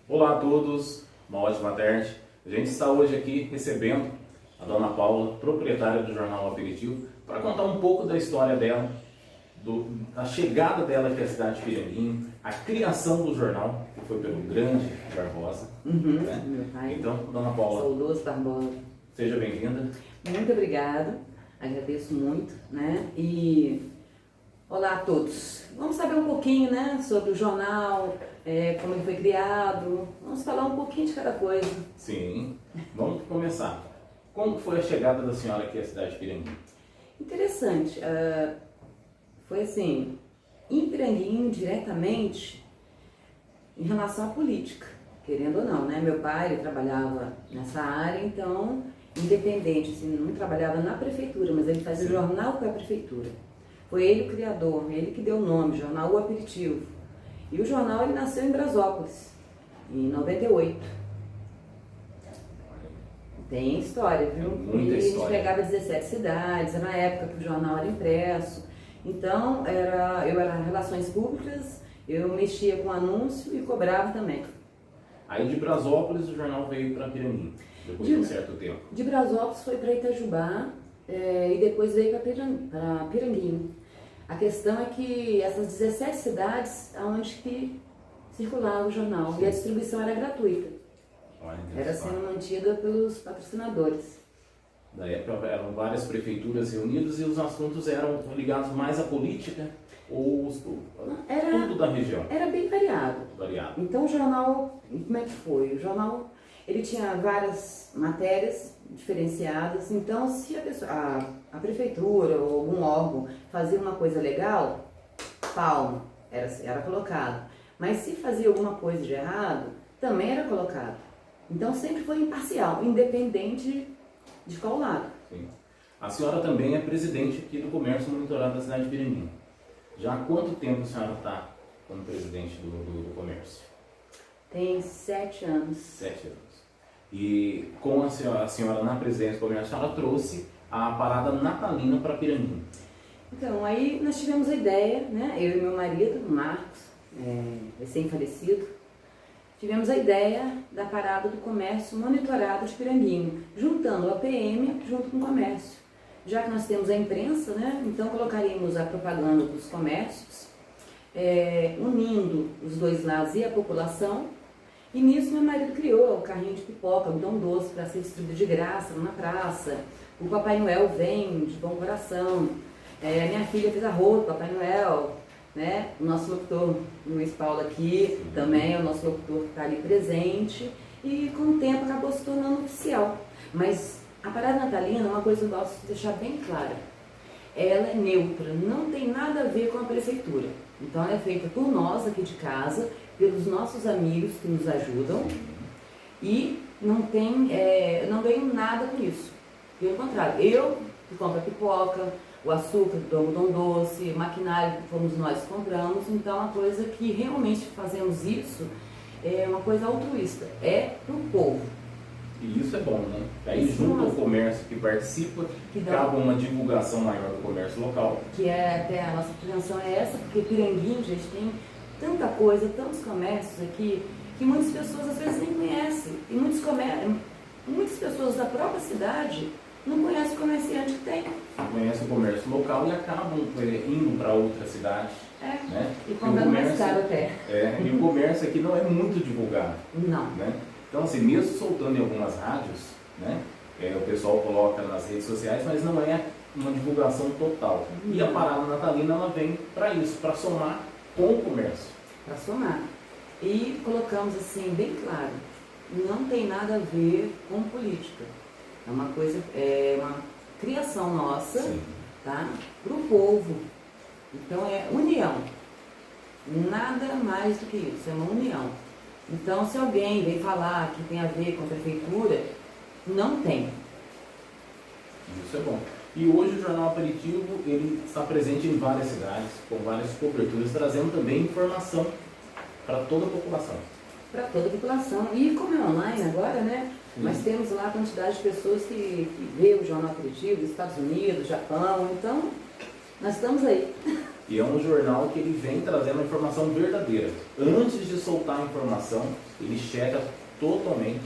Olá a todos, uma ótima tarde. A gente está hoje aqui recebendo a Dona Paula, proprietária do Jornal Aperitivo, para contar um pouco da história dela, da chegada dela aqui à cidade de Piranguinho, a criação do jornal, que foi pelo grande Barbosa. Né? Meu pai. Então, Dona Paula, Saudoso Barbosa. seja bem-vinda. Muito obrigada, agradeço muito, né? E olá a todos. Vamos saber um pouquinho, né, sobre o jornal, como ele foi criado. Vamos falar um pouquinho de cada coisa. Sim, vamos começar. Como foi a chegada da senhora aqui à cidade de Piranguinho? Interessante. Foi assim, em Piranguinho, diretamente, em relação à política, querendo ou não, né? Meu pai, ele trabalhava nessa área, então, independente, assim, não trabalhava na prefeitura, mas ele fazia jornal com a prefeitura. Foi ele o criador, ele que deu o nome, Jornal O Aperitivo. E o jornal, ele nasceu em Brasópolis, em 98. Tem história, viu? Muita E a gente história. pegava 17 cidades, era na época que o jornal era impresso. Então, eu era relações públicas, eu mexia com anúncio e cobrava também. Aí de Brasópolis o jornal veio para Piranguinho, depois de um certo tempo. De Brasópolis foi para Itajubá e depois veio para Piranguinho. A questão é que essas 17 cidades, aonde que circulava o jornal, e a distribuição era gratuita. Olha, Era sendo mantida pelos patrocinadores. Da época eram várias prefeituras reunidas e os assuntos eram ligados mais à política ou tudo da região? Era bem variado. Variado. Então o jornal, como é que foi? O jornal, ele tinha várias matérias diferenciadas, então se a prefeitura ou algum órgão fazia uma coisa legal, palma, era colocado. Mas se fazia alguma coisa de errado, também era colocado. Então sempre foi imparcial, independente de qual lado. Sim. A senhora também é presidente aqui do Comércio Monitorado da cidade de Piranguinho. Já há quanto tempo a senhora está como presidente do comércio? Tem 7 anos. 7 anos. E com a senhora na presidência do comércio, a senhora trouxe a parada natalina para Piranguinho. Então, aí nós tivemos a ideia, né? Eu e meu marido, Marcos, recém-falecido, tivemos a ideia da parada do comércio monitorado de Piranguinho, juntando a PM junto com o comércio. Já que nós temos a imprensa, né? Então colocaríamos a propaganda dos comércios, unindo os dois lados e a população. E nisso meu marido criou o carrinho de pipoca, algodão doce, para ser distribuído de graça na praça. O Papai Noel vem de bom coração. A minha filha fez a roupa do Papai Noel. Né? O nosso locutor Luiz Paulo aqui também é o nosso locutor que está ali presente. E com o tempo acabou se tornando oficial. Mas a parada natalina é uma coisa que eu gosto de deixar bem clara. Ela é neutra, não tem nada a ver com a prefeitura. Então ela é feita por nós aqui de casa, pelos nossos amigos que nos ajudam, e não ganho nada com isso. Pelo contrário, eu que compro a pipoca, o açúcar do algodão doce, maquinário que fomos nós que compramos, então é uma coisa que realmente fazemos isso, é uma coisa altruísta, é pro povo. E isso é bom, né? Aí junto ao comércio que participa, acaba uma divulgação maior do comércio local. Que até a nossa pretensão é essa, porque Piranguinho, gente, tem tanta coisa, tantos comércios aqui, que muitas pessoas às vezes nem conhecem. E muitas pessoas da própria cidade não conhecem o comerciante que tem. Conhecem o comércio local e acabam indo para outra cidade. Né? E comprando mais caro até. E o comércio aqui não é muito divulgado. Não. Né? Então, assim, mesmo soltando em algumas rádios, né, o pessoal coloca nas redes sociais, mas não é uma divulgação total. E a parada natalina, ela vem para isso, para somar com o comércio. Para somar. E colocamos assim, bem claro, não tem nada a ver com política. É uma coisa, é uma criação nossa, tá? Para o povo. Então é união. Nada mais do que isso, é uma união. Então, se alguém vem falar que tem a ver com a prefeitura, não tem. Isso é bom. E hoje o Jornal Aperitivo, ele está presente em várias cidades, com várias coberturas, trazendo também informação para toda a população. Para toda a população. E como é online agora, né? Mas temos lá a quantidade de pessoas que vê o Jornal Aperitivo, Estados Unidos, Japão, então nós estamos aí. E é um jornal que ele vem trazendo a informação verdadeira. Antes de soltar a informação, ele checa totalmente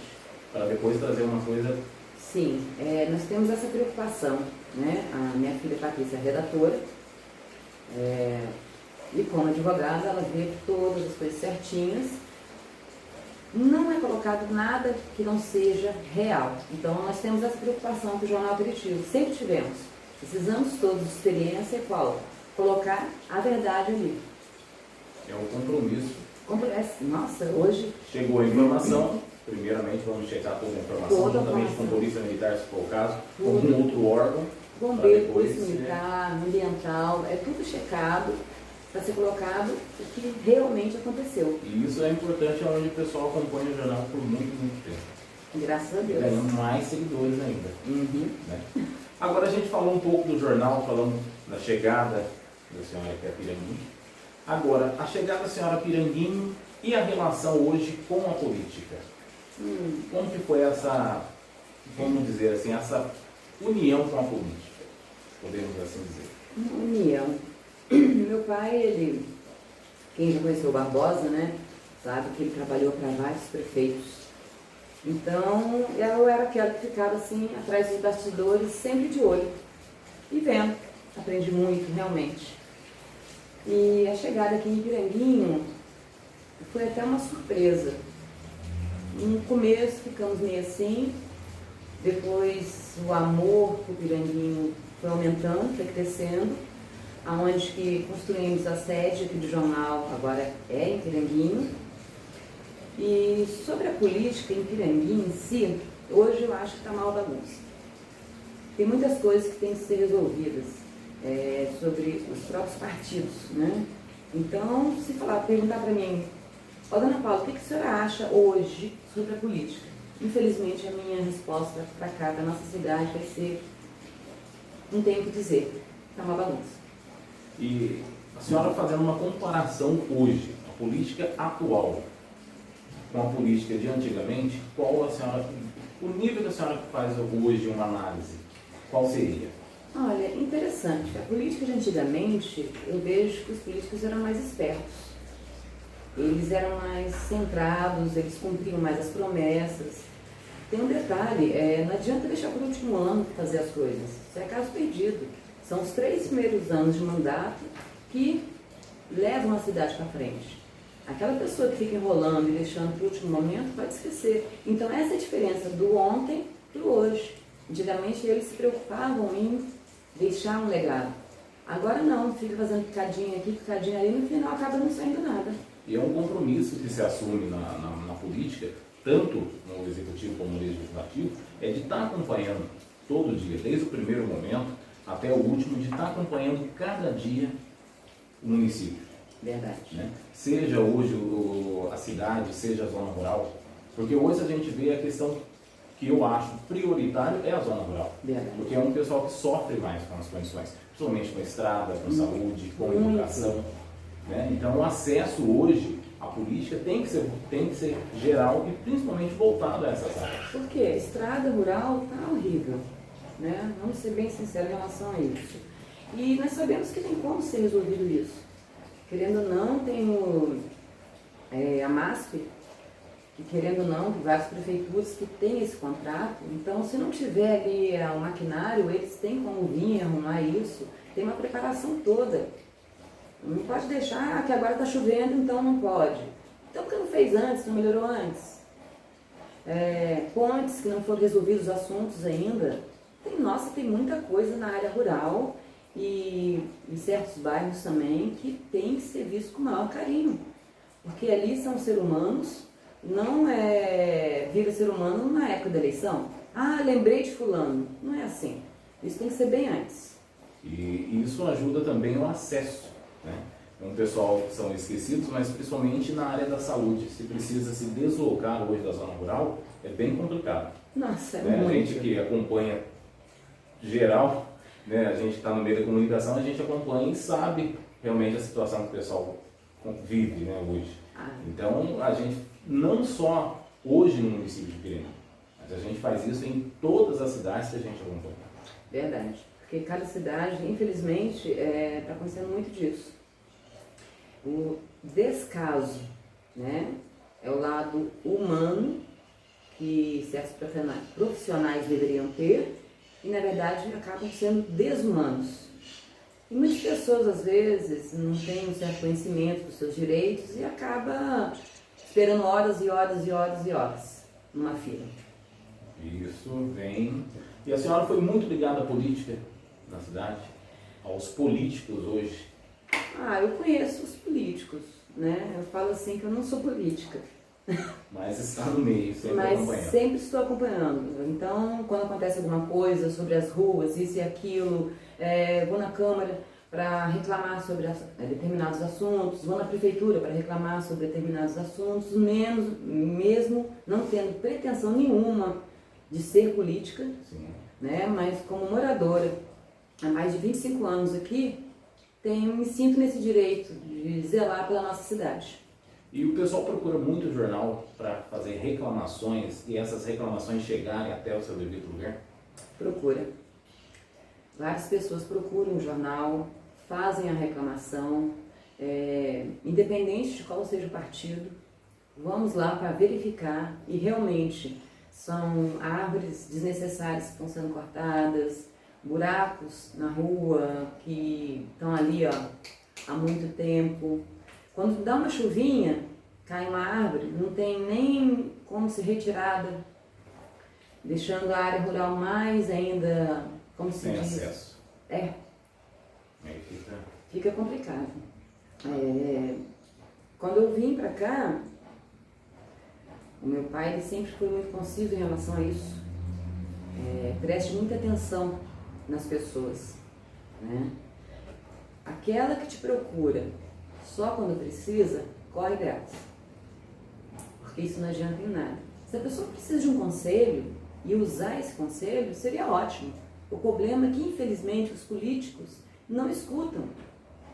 para depois trazer uma coisa. Sim, nós temos essa preocupação, né? A minha filha Patrícia é redatora, e como advogada ela vê todas as coisas certinhas. Não é colocado nada que não seja real. Então nós temos essa preocupação com o Jornal Aperitivo, sempre tivemos. Precisamos todos de experiência qual? Colocar a verdade ali. É um compromisso. Nossa, hoje... Chegou a informação, primeiramente vamos checar toda a informação, juntamente com a Polícia Militar, se for o caso, ou algum outro órgão. Bombeiro, Polícia Militar, Ambiental, é tudo checado para ser colocado o que realmente aconteceu. E isso é importante, onde o pessoal acompanha o jornal por muito tempo. Graças a Deus. E ganhando mais seguidores ainda. Né? Agora a gente falou um pouco do jornal, falando da chegada da senhora Piranguinho. Agora, a chegada da senhora Piranguinho e a relação hoje com a política. Como que foi essa, vamos dizer assim, essa união com a política? Podemos assim dizer. União. Meu pai, quem já conheceu o Barbosa, né, sabe que ele trabalhou para vários prefeitos. Então, eu era aquela que ficava assim, atrás dos bastidores, sempre de olho. E vendo. Aprendi muito, realmente. E a chegada aqui em Piranguinho foi até uma surpresa. No começo ficamos meio assim, depois o amor por Piranguinho foi aumentando, foi crescendo, aonde que construímos a sede aqui do jornal, agora é em Piranguinho. E sobre a política em Piranguinho em si, hoje eu acho que está mal bagunça. Tem muitas coisas que têm que ser resolvidas sobre os próprios partidos, né? Então, se perguntar para mim, dona Paula, o que a senhora acha hoje sobre a política? Infelizmente, a minha resposta para cá, da nossa cidade, vai ser, não tenho o que dizer, está uma bagunça. E a senhora fazendo uma comparação hoje, a política atual, com a política de antigamente, qual a senhora, o nível que a senhora faz hoje uma análise, qual seria? Olha, interessante. A política de antigamente, eu vejo que os políticos eram mais espertos. Eles eram mais centrados, eles cumpriam mais as promessas. Tem um detalhe, não adianta deixar para o último ano fazer as coisas. Isso é caso perdido. São os 3 primeiros anos de mandato que levam a cidade para frente. Aquela pessoa que fica enrolando e deixando para o último momento pode esquecer. Então essa é a diferença do ontem para o hoje. Antigamente eles se preocupavam em deixar um legado. Agora não, fica fazendo picadinha aqui, picadinha ali, no final acaba não saindo nada. E é um compromisso que se assume na política, tanto no executivo como no legislativo, é de estar acompanhando todo dia, desde o primeiro momento até o último, de estar acompanhando cada dia o município. Verdade. Né? Seja hoje a cidade, seja a zona rural, porque hoje a gente vê a questão que eu acho prioritário é a zona rural. Verdade. Porque é um pessoal que sofre mais com as condições, principalmente com a estrada, com saúde, com educação. Né? Então o acesso hoje à política tem que ser geral e principalmente voltado a essas áreas. Porque a estrada rural está horrível. Né? Vamos ser bem sinceros em relação a isso. E nós sabemos que tem como ser resolvido isso. Querendo ou não, tem a MASP, que querendo ou não, várias prefeituras que têm esse contrato. Então, se não tiver ali o maquinário, eles têm como vir arrumar isso. Tem uma preparação toda. Não pode deixar que agora está chovendo, então não pode. Então, por que não fez antes, não melhorou antes? Pontes que não foram resolvidos os assuntos ainda. Tem muita coisa na área rural e em certos bairros também que tem que ser visto com o maior carinho. Porque ali são seres humanos, não vira ser humano na época da eleição. Ah, lembrei de fulano. Não é assim. Isso tem que ser bem antes. E isso ajuda também o acesso. Né? Um pessoal que são esquecidos, mas principalmente na área da saúde. Se precisa se deslocar hoje da zona rural, é bem complicado. Nossa, é né? muito. A gente que acompanha geral, né? A gente está no meio da comunicação, a gente acompanha e sabe realmente a situação que o pessoal vive, né, hoje. Então, a gente, não só hoje no município de Piranguinho, mas Mas a gente faz isso em todas as cidades que a gente acompanha. Verdade. Porque cada cidade, infelizmente, está acontecendo muito disso. O descaso, né? É o lado humano que certos profissionais deveriam ter e, na verdade, acabam sendo desumanos. E muitas pessoas, às vezes, não têm um certo conhecimento dos seus direitos e acaba esperando horas e horas e horas e horas numa fila. Isso vem... E a senhora foi muito ligada à política na cidade? Aos políticos hoje? Eu conheço os políticos, né? Eu falo assim que eu não sou política. Mas está no meio, sempre Mas acompanhando. sempre estou acompanhando. Então, quando acontece alguma coisa sobre as ruas, isso e aquilo, vou na Câmara para reclamar sobre determinados assuntos, vou na Prefeitura para reclamar sobre determinados assuntos, mesmo não tendo pretensão nenhuma de ser política, Sim. né? Mas como moradora há mais de 25 anos aqui, me sinto nesse direito de zelar pela nossa cidade. E o pessoal procura muito o jornal para fazer reclamações e essas reclamações chegarem até o seu devido lugar? Procura. Várias pessoas procuram o jornal, fazem a reclamação, independente de qual seja o partido, vamos lá para verificar e realmente são árvores desnecessárias que estão sendo cortadas, buracos na rua que estão ali há muito tempo. Quando dá uma chuvinha, cai uma árvore, não tem nem como ser retirada, deixando a área rural mais ainda, como se diz... Sem acesso. Aí fica complicado. Quando eu vim para cá, o meu pai ele sempre foi muito conciso em relação a isso. Preste muita atenção nas pessoas, né? Aquela que te procura só quando precisa, corre delas. Porque isso não adianta em nada. Se a pessoa precisa de um conselho e usar esse conselho, seria ótimo. O problema é que, infelizmente, os políticos não escutam.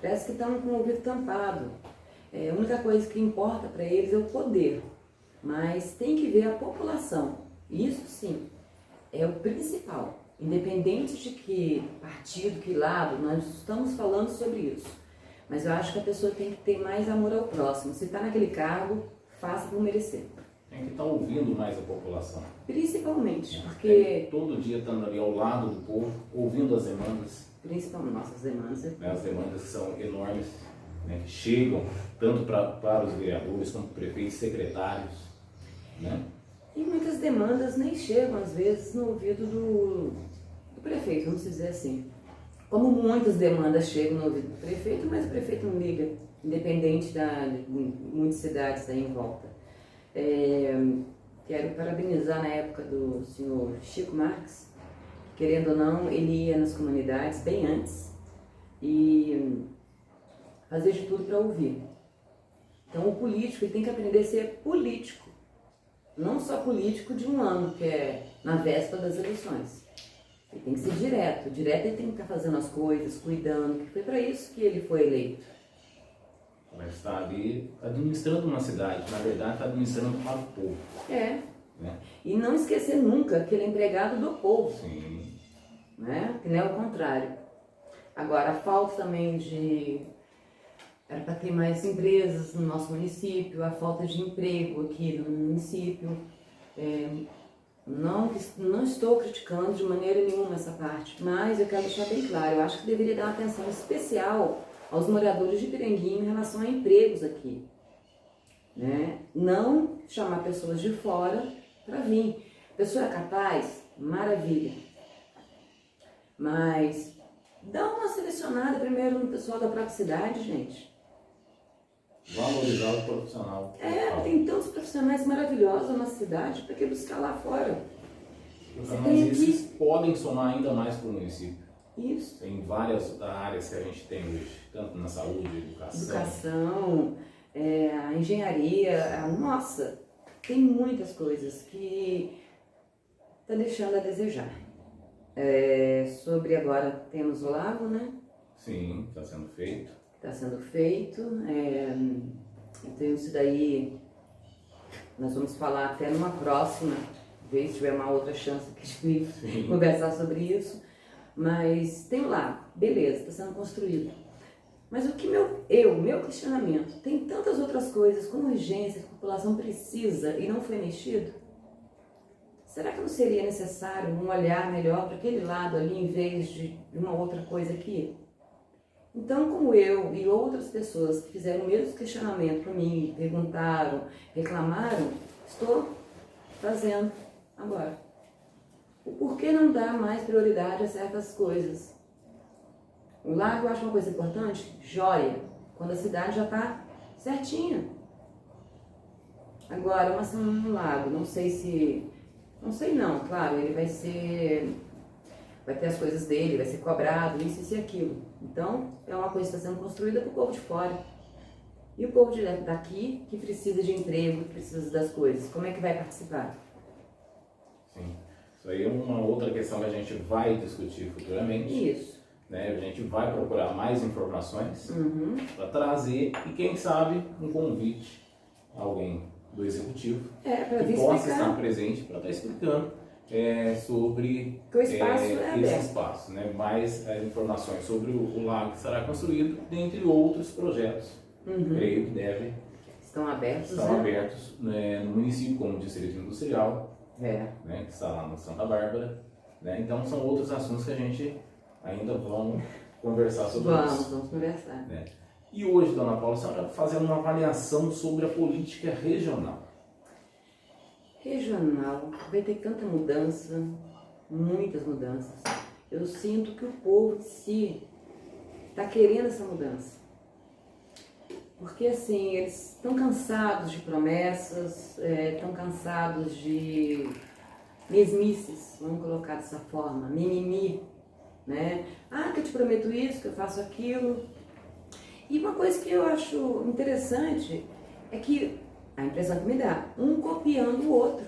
Parece que estão com o ouvido tampado. A única coisa que importa para eles é o poder. Mas tem que ver a população. Isso sim, é o principal. Independente de que partido, que lado, nós estamos falando sobre isso. Mas eu acho que a pessoa tem que ter mais amor ao próximo. Se está naquele cargo, faça por merecer. Tem que estar ouvindo mais a população. Principalmente, porque... Todo dia estando ali ao lado do povo, ouvindo as demandas. Principalmente nossas demandas. As demandas que são enormes, né, que chegam tanto para os vereadores, como prefeitos, secretários. Né? E muitas demandas nem chegam, às vezes, no ouvido do prefeito, vamos dizer assim. Como muitas demandas chegam no ouvido do prefeito, mas o prefeito não liga, independente de muitas cidades aí em volta. Quero parabenizar na época do senhor Chico Marques, querendo ou não, ele ia nas comunidades bem antes e fazer de tudo para ouvir. Então o político ele tem que aprender a ser político, não só político de um ano, que é na véspera das eleições. Ele tem que ser direto ele tem que estar fazendo as coisas, cuidando, que foi para isso que ele foi eleito. Mas está ali administrando uma cidade, na verdade está administrando para o povo. Né? E não esquecer nunca que ele é empregado do povo. Sim. Né? Que não é o contrário. Agora, a falta também de... Era para ter mais empresas no nosso município, a falta de emprego aqui no município. Não estou criticando de maneira nenhuma essa parte, mas eu quero deixar bem claro, eu acho que deveria dar uma atenção especial aos moradores de Piranguinho em relação a empregos aqui. Né? Não chamar pessoas de fora para vir. A pessoa é capaz? Maravilha. Mas dá uma selecionada primeiro no pessoal da própria cidade, gente. Valorizar o profissional. Tem tantos profissionais maravilhosos na cidade, para que buscar lá fora? Mas esses podem somar ainda mais para o município. Isso. Tem várias áreas que a gente tem hoje, tanto na saúde, educação, a engenharia, nossa, tem muitas coisas que está deixando a desejar. Sobre agora temos o lago, né? Sim, está sendo feito. Está sendo feito. Então isso daí nós vamos falar até numa próxima ver se tiver uma outra chance de Sim. conversar sobre isso. Mas tem lá, beleza, está sendo construído. Mas o que meu questionamento, tem tantas outras coisas com urgência que a população precisa e não foi mexido? Será que não seria necessário um olhar melhor para aquele lado ali em vez de uma outra coisa aqui? Então, como eu e outras pessoas que fizeram o mesmo questionamento para mim, perguntaram, reclamaram, estou fazendo agora. O porquê não dar mais prioridade a certas coisas? O lago eu acho uma coisa importante, joia, quando a cidade já está certinha. Agora, um lago, não sei não, claro, ele vai ter as coisas dele, vai ser cobrado, isso e aquilo. Então, é uma coisa que está sendo construída para o povo de fora. E o povo daqui, que precisa de emprego, que precisa das coisas, como é que vai participar? Sim. Isso aí é uma outra questão que a gente vai discutir futuramente. Isso. Né? A gente vai procurar mais informações para trazer e, quem sabe, um convite a alguém do Executivo que possa estar presente para estar explicando sobre que o espaço esse espaço, né? Mais informações sobre o lago que será construído, dentre outros projetos. Creio que estão abertos, né, no município, como Distrito Industrial, né, que está lá no Santa Bárbara. Né? Então, são outros assuntos que a gente ainda vamos conversar sobre isso. Vamos conversar. Né? E hoje, dona Paula, a senhora fazendo uma avaliação sobre a política regional. Regional, vai ter tanta mudança, muitas mudanças. Eu sinto que o povo em si está querendo essa mudança. Porque assim, eles estão cansados de promessas, estão cansados de mesmices, vamos colocar dessa forma, mimimi, né? Ah, que eu te prometo isso, que eu faço aquilo. E uma coisa que eu acho interessante é que a impressão que me dá, um copiando o outro.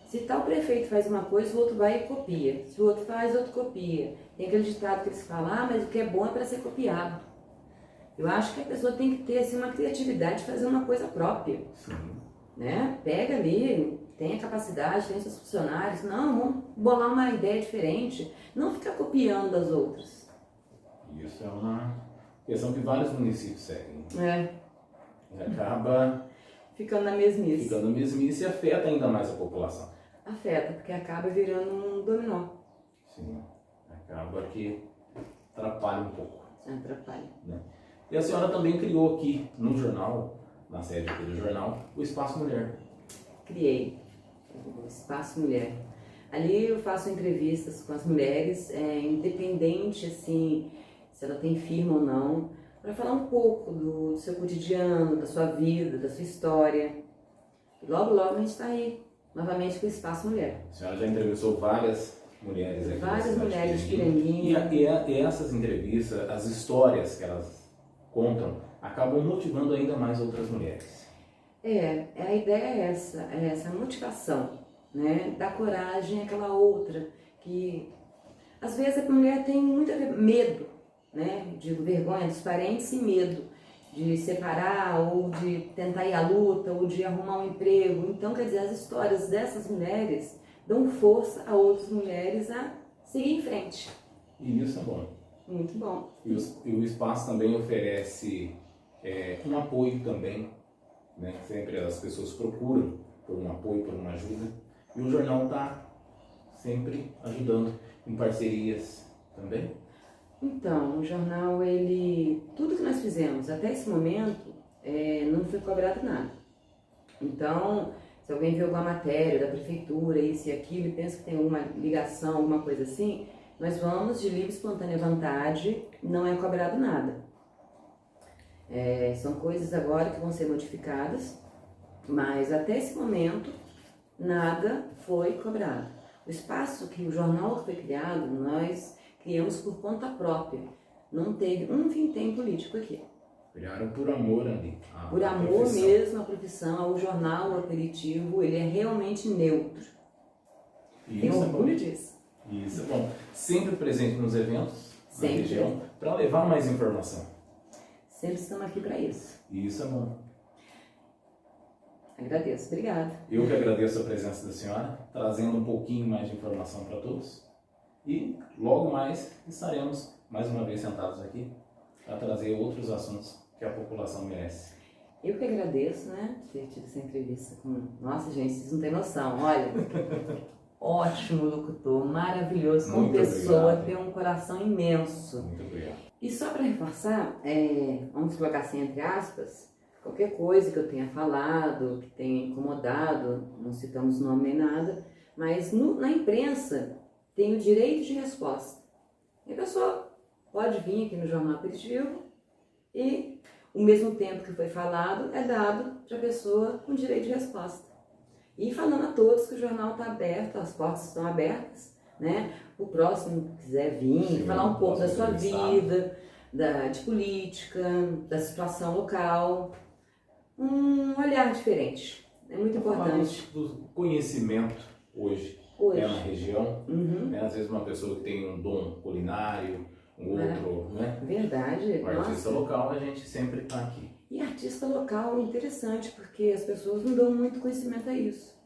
Se tal prefeito faz uma coisa, o outro vai e copia. Se o outro faz, o outro copia. Tem aquele ditado que eles falam, mas o que é bom é para ser copiado. Eu acho que a pessoa tem que ter assim, uma criatividade de fazer uma coisa própria. Sim. Né? Pega ali, tem a capacidade, tem seus funcionários. Não, vamos bolar uma ideia diferente. Não ficar copiando das outras. Isso é uma questão que vários municípios seguem. E acaba ficando na mesmice. Ficando na mesmice e afeta ainda mais a população. Afeta, porque acaba virando um dominó. Sim, acaba que atrapalha um pouco. Atrapalha. Né? E a senhora também criou aqui no jornal, na sede aqui do jornal, o Espaço Mulher. Criei o Espaço Mulher. Ali eu faço entrevistas com as mulheres, independente assim, se ela tem firma ou não, para falar um pouco do seu cotidiano, da sua vida, da sua história. E logo, logo a gente está aí, novamente com o Espaço Mulher. A senhora já entrevistou várias mulheres aqui. Várias mulheres de Piranguinho. E essas entrevistas, as histórias que elas contam, acabam motivando ainda mais outras mulheres. A ideia é essa motivação, né? Dar coragem àquela outra que, às vezes, a mulher tem muito medo, né? De vergonha dos parentes e medo de separar ou de tentar ir à luta ou de arrumar um emprego. Então, quer dizer, as histórias dessas mulheres dão força a outras mulheres a seguir em frente. E isso é bom. Muito bom. E o espaço também oferece um apoio também, né? Sempre as pessoas procuram por um apoio, por uma ajuda. E o jornal está sempre ajudando em parcerias também. Então, o jornal, tudo que nós fizemos até esse momento, não foi cobrado nada. Então, se alguém vê alguma matéria da prefeitura, isso e aquilo, e pensa que tem alguma ligação, alguma coisa assim, nós vamos de livre e espontânea vontade, não é cobrado nada. São coisas agora que vão ser modificadas, mas até esse momento, nada foi cobrado. O espaço que o jornal foi criado, nós criamos por conta própria. Não teve um vintém político aqui. Criaram por amor ali. Por amor mesmo, a profissão, o jornal, o aperitivo, ele é realmente neutro. E tem isso orgulho disso. Isso é bom. Sempre presente nos eventos da Sempre. região, para levar mais informação. Sempre estamos aqui para isso. E isso é bom. Agradeço, obrigada. Eu que agradeço a presença da senhora, trazendo um pouquinho mais de informação para todos. E logo mais estaremos mais uma vez sentados aqui para trazer outros assuntos que a população merece. Eu que agradeço, né, ter tido essa entrevista com... Nossa, gente, vocês não têm noção, olha. Ótimo locutor, maravilhoso, como pessoa, tem um coração imenso. Muito obrigado. E só para reforçar, vamos colocar assim entre aspas, qualquer coisa que eu tenha falado, que tenha incomodado, não citamos nome nem nada, mas na imprensa tem o direito de resposta. E a pessoa pode vir aqui no Jornal Aperitivo e o mesmo tempo que foi falado é dado para a pessoa com direito de resposta. E falando a todos que o jornal está aberto, as portas estão abertas, né? O próximo que quiser vir, Sim, falar um pouco da sua vida, de política, da situação local, um olhar diferente. É muito importante. Falamos do conhecimento hoje. Na região, né? Às vezes uma pessoa que tem um dom culinário, um outro, né? Verdade. O artista local, a gente sempre está aqui. E artista local é interessante, porque as pessoas não dão muito conhecimento a isso.